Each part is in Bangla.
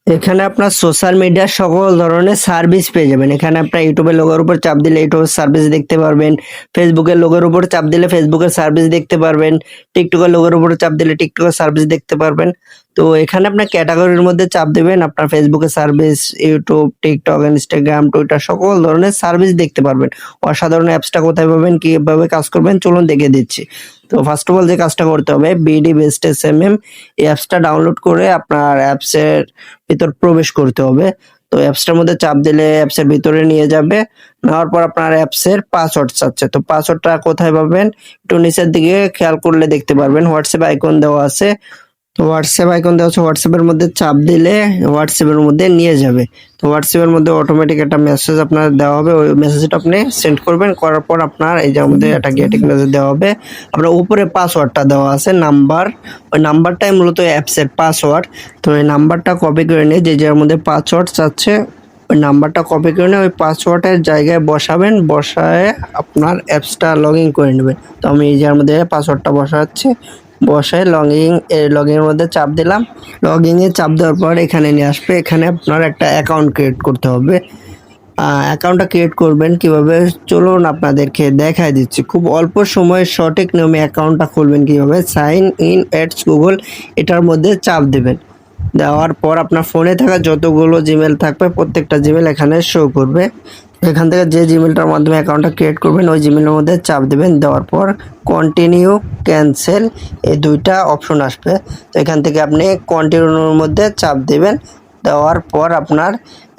এখানে আপনার সোশ্যাল মিডিয়ার সকল ধরনের সার্ভিস পেয়ে যাবেন। এখানে আপনার ইউটিউবের লোগোর উপর চাপ দিলে ইউটিউবের সার্ভিস দেখতে পারবেন, ফেসবুকের লোগোর উপর চাপ দিলে ফেসবুকের সার্ভিস দেখতে পারবেন, টিকটকের লোগোর উপর চাপ দিলে টিকটকের সার্ভিস দেখতে পারবেন। তো এখানে আপনার ক্যাটাগরির মধ্যে চাপ দিবেন, আপনার ফেসবুকের service, YouTube, TikTok, Instagram, Twitter সকল ধরনের সার্ভিস দেখতে পারবেন। অসাধারণ অ্যাপসটা কোথায় পাবেন, কিভাবে কাজ করবেন চলুন দেখে দিচ্ছি। তো ফার্স্ট অফ অল যে কাজটা করতে হবে, বিডি বেস্ট এসএমএম এই অ্যাপসটা ডাউনলোড করে আপনার অ্যাপসের ভিতর প্রবেশ করতে হবে। তো অ্যাপসটার মধ্যে চাপ দিলে অ্যাপসের ভিতরে নিয়ে যাবে। নেওয়ার পর আপনার অ্যাপসের পাসওয়ার্ড চাচ্ছে, তো পাসওয়ার্ডটা কোথায় পাবেন, একটু নিচের দিকে খেয়াল করলে দেখতে পারবেন হোয়াটসঅ্যাপ আইকন দেওয়া আছে। তো হোয়াটসঅ্যাপ আইকন দেওয়া আছে, হোয়াটসঅ্যাপের মধ্যে চাপ দিলে হোয়াটসঅ্যাপের মধ্যে নিয়ে যাবে। তো হোয়াটসঅ্যাপের মধ্যে অটোমেটিক একটা মেসেজ আপনার দেওয়া হবে, ওই মেসেজটা আপনি সেন্ড করবেন। করার পর আপনার এই যে আমাদের একটা গেটিং মেসেজ দেওয়া হবে। আপনার উপরে পাসওয়ার্ডটা দেওয়া আছে নাম্বার, ওই নাম্বারটাই মূলত অ্যাপসের পাসওয়ার্ড। তো এই নাম্বারটা কপি করে নিয়ে যে যার মধ্যে পাসওয়ার্ড চাচ্ছে ওই নাম্বারটা কপি করে নিয়ে ওই পাসওয়ার্ডের জায়গায় বসাবেন, বসায় আপনার অ্যাপসটা লগ ইন করে নেবেন। তো আমি এই যার মধ্যে পাসওয়ার্ডটা বসাচ্ছি, বসায় লগইন এর মধ্যে চাপ দিলাম। লগইন এ চাপ দেওয়ার পর এখানে নিয়ে আসবে, এখানে আপনার একটা অ্যাকাউন্ট ক্রিয়েট করতে হবে। অ্যাকাউন্টটা ক্রিয়েট করবেন কিভাবে চলুন আপনাদেরকে দেখাই দিচ্ছি। খুব অল্প সময়ে সঠিক নিয়মে অ্যাকাউন্টটা খুলবেন কিভাবে, সাইন ইন এটস গুগল এটার মধ্যে চাপ দেবেন। দেওয়ার পর আপনার ফোনে থাকা যতগুলো জিমেল থাকবে প্রত্যেকটা জিমেল এখানে শো করবে। এখান থেকে যে জিমেলটার মাধ্যমে অ্যাকাউন্টটা ক্রিয়েট করবেন ওই জিমেলের মধ্যে চাপ দেবেন। দেওয়ার পর কন্টিনিউ, ক্যান্সেল এই দুইটা অপশন আসবে। তো এখান থেকে আপনি কন্টিনিউর মধ্যে চাপ দেবেন। দেওয়ার পর আপনার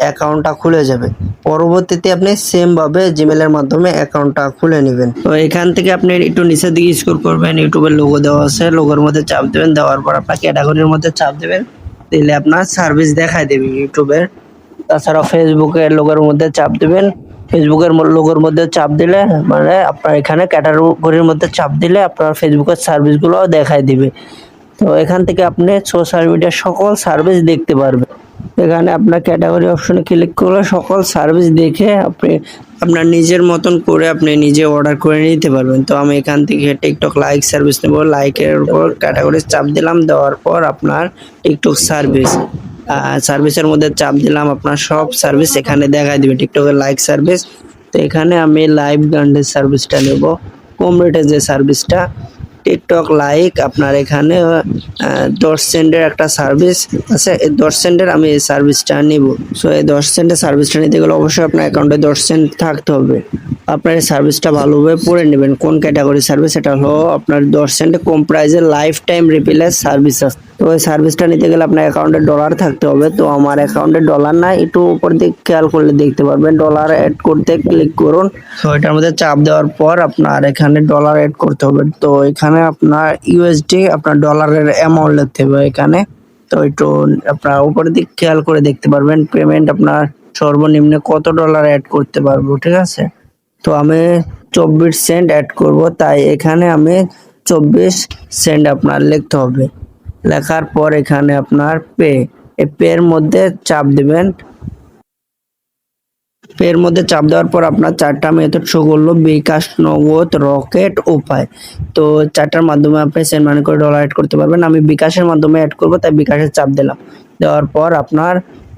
অ্যাকাউন্টটা খুলে যাবে। পরবর্তীতে আপনি সেমভাবে জিমেলের মাধ্যমে অ্যাকাউন্টটা খুলে নেবেন। তো এখান থেকে আপনি একটু নিচের দিকে স্ক্রল করবেন, ইউটিউবের লোগো দেওয়া আছে, লোগোর মধ্যে চাপ দেবেন। দেওয়ার পর আপনার ক্যাটাগরির মধ্যে চাপ দেবেন, দিলে আপনার সার্ভিস দেখায় দেবে ইউটিউবের। তাছাড়া ফেসবুকের লোগোর মধ্যে চাপ দিবেন, ফেসবুকের লোগোর মধ্যে চাপ দিলে মানে আপনার এখানে ক্যাটাগরির মধ্যে চাপ দিলে আপনার ফেসবুকের সার্ভিসগুলো দেখায় দিবে। তো এখান থেকে আপনি সোশ্যাল মিডিয়ার সকল সার্ভিস দেখতে পারবেন। এখানে আপনার ক্যাটাগরি অপশনে ক্লিক করলে সকল সার্ভিস দেখে আপনি আপনার নিজের মতন করে আপনি নিজে অর্ডার করে নিতে পারবেন। তো আমি এখান থেকে টিকটক লাইক সার্ভিস নেব, লাইকের উপর ক্যাটাগরি চাপ দিলাম। দেওয়ার পর আপনার টিকটক সার্ভিস, সার্ভিসের মধ্যে চাপ দিলাম, আপনার সব সার্ভিস এখানে দেখাই দিবে। টিকটকের লাইক সার্ভিস, তো এখানে আমি লাইভ গান্ডের সার্ভিসটা নেব, কম রেটের যে সার্ভিসটা। টিকটক লাইক আপনার এখানে 10 সেন্টের একটা সার্ভিস আছে, এই 10 সেন্টের আমি এই সার্ভিসটা নিব। সো এই 10 সেন্টের সার্ভিসটা নিতে গেলে অবশ্যই আপনার অ্যাকাউন্টে 10 সেন্ট থাকতে হবে। আপনার এই সার্ভিসটা ভালোভাবে পড়ে নেবেন কোন ক্যাটাগরি সার্ভিস। এটা হলো আপনার 10 সেন্টে কম প্রাইসে লাইফ টাইম রিপ্লেস সার্ভিস আছে। তো এই সার্ভিসটা নিতে গেলে আপনার অ্যাকাউন্টে ডলার থাকতে হবে। তো আমার অ্যাকাউন্টে ডলার নাই, একটু উপর দিকে খেয়াল করলে দেখতে পারবেন ডলার অ্যাড করতে ক্লিক করুন। তো এটার মধ্যে চাপ দেওয়ার পর আপনার এখানে ডলার অ্যাড করতে হবে। তো এখানে আপনার ইউএসডি আপনার ডলারের অ্যামাউন্ট লিখতে হবে এখানে। তো একটু আপনার উপরের দিক খেয়াল করে দেখতে পারবেন পেমেন্ট আপনার সর্বনিম্ন কত ডলার অ্যাড করতে পারবো, ঠিক আছে। তো আমি 24 সেন্ট অ্যাড করব, তাই এখানে আমি 24 সেন্ট আপনার লিখতে হবে। লেখার পর এখানে আপনার পে, এই পে এর মধ্যে চাপ দিবেন। এর মধ্যে চাপ দেওয়ার পর আপনার 4টা মেথড শো করলো, বিকাশ, নগদ, রকেট, উপায়। তো 4টার মাধ্যমে আপনি সেন্ড মানি করে ডলার অ্যাড করতে পারবেন। আমি বিকাশের মাধ্যমে অ্যাড করব, তাই বিকাশের চাপ দিলাম। দেওয়ার পর আপনার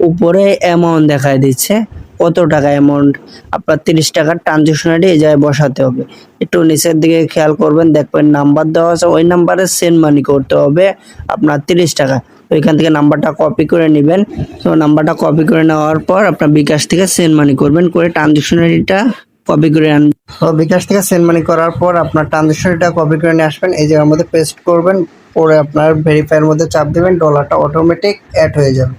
উপরে অ্যামাউন্ট দেখায় দিচ্ছে কত টাকা অ্যামাউন্ট, আপনার 30 টাকার ট্রানজেকশন আইডি এই জায়গায় বসাতে হবে। একটু নিচের দিকে খেয়াল করবেন, দেখবেন নাম্বার দেওয়া আছে, ওই নাম্বারে সেন্ড মানি করতে হবে আপনার 30 টাকা। তো এখান থেকে নাম্বারটা কপি করে নেবেন। তো নাম্বারটা কপি করে নেওয়ার পর আপনার বিকাশ থেকে সেন্ড মানি করবেন, করে ট্রানজেকশন আইডিটা কপি করে আনবেন। তো বিকাশ থেকে সেন্ড মানি করার পর আপনার ট্রানজেকশন আইডিটা কপি করে নিয়ে আসবেন, এই জায়গার মধ্যে পেস্ট করবেন। পরে আপনার ভেরিফাইয়ের মধ্যে চাপ দেবেন, ডলারটা অটোমেটিক অ্যাড হয়ে যাবে।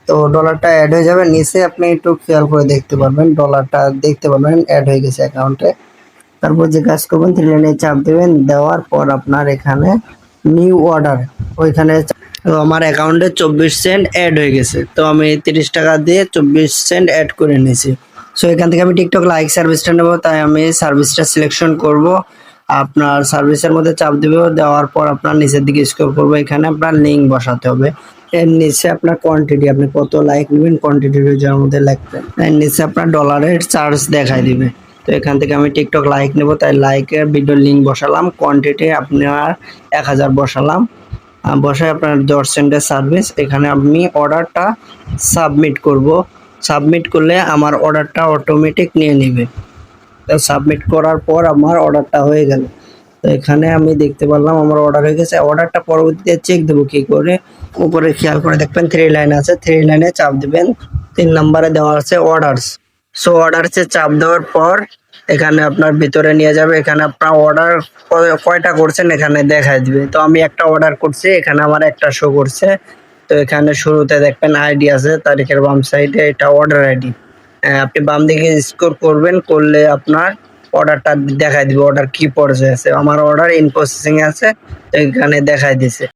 তো ডলারটা অ্যাড হয়ে যাবে, নিচে আপনি একটু খেয়াল করে দেখতে পারবেন ডলারটা দেখতে পারবেন অ্যাড হয়ে গেছে অ্যাকাউন্টে। তারপর যে কাজ করবেন 3 লাইনে চাপ দেবেন। দেওয়ার পর আপনার এখানে নিউ অর্ডার, ওইখানে তো আমার অ্যাকাউন্টে 24 সেন্ট অ্যাড হয়ে গেছে। তো আমি 30 টাকা দিয়ে 24 সেন্ট অ্যাড করে নিয়েছি। সো এখান থেকে আমি টিকটক লাইক সার্ভিসটা নেব, তাই আমি সার্ভিসটা সিলেকশন করব। আপনার সার্ভিসের মধ্যে চাপ দেব, দেওয়ার পর আপনার নিচের দিকে স্ক্রল করবো, এখানে আপনার লিঙ্ক বসাতে হবে। এর নিচে আপনার কোয়ান্টিটি, আপনি কত লাইক নেবেন কোয়ান্টিটির যার মধ্যে লিখবেন। এর নিচে আপনার ডলারের চার্জ দেখাই দিবে। তো এখান থেকে আমি টিকটক লাইক নেব, তাই লাইকের ভিডিও লিঙ্ক বসালাম, কোয়ান্টিটি আপনার 1000 বসালাম। বসায় আপনার ডটসেন্ডের সার্ভিস, এখানে আমি অর্ডারটা সাবমিট করব। সাবমিট করলে আমার অর্ডারটা অটোমেটিক নিয়ে নেবে। তো সাবমিট করার পর আমার অর্ডারটা হয়ে গেল। তো এখানে আমি দেখতে পারলাম আমার অর্ডার হয়ে গেছে। অর্ডারটা পরবর্তীতে চেক দেবো কি করে, উপরে খেয়াল করে দেখবেন 3 লাইন আছে, 3 লাইনে চাপ দিবেন। 3 নম্বরে দেওয়া আছে অর্ডারস। সো অর্ডারসে চাপ দেওয়ার পর এখানে আপনার ভিতরে নিয়ে যাবে। এখানে আপনার অর্ডার কয়টা করছেন এখানে দেখায় দিবে। তো আমি একটা অর্ডার করছি, এখানে আমার একটা শো করছে। তো এখানে শুরুতে দেখবেন আইডি আছে, তারিখের বাম সাইডে এটা অর্ডার আইডি। আপনি বাম দিকে স্ক্রল করবেন, করলে আপনার অর্ডারটা দেখায় দিবে অর্ডার কি পর্যায়ে আছে। আমার অর্ডার ইন প্রসেসিং আছে, তো এখানে দেখায় দিছে।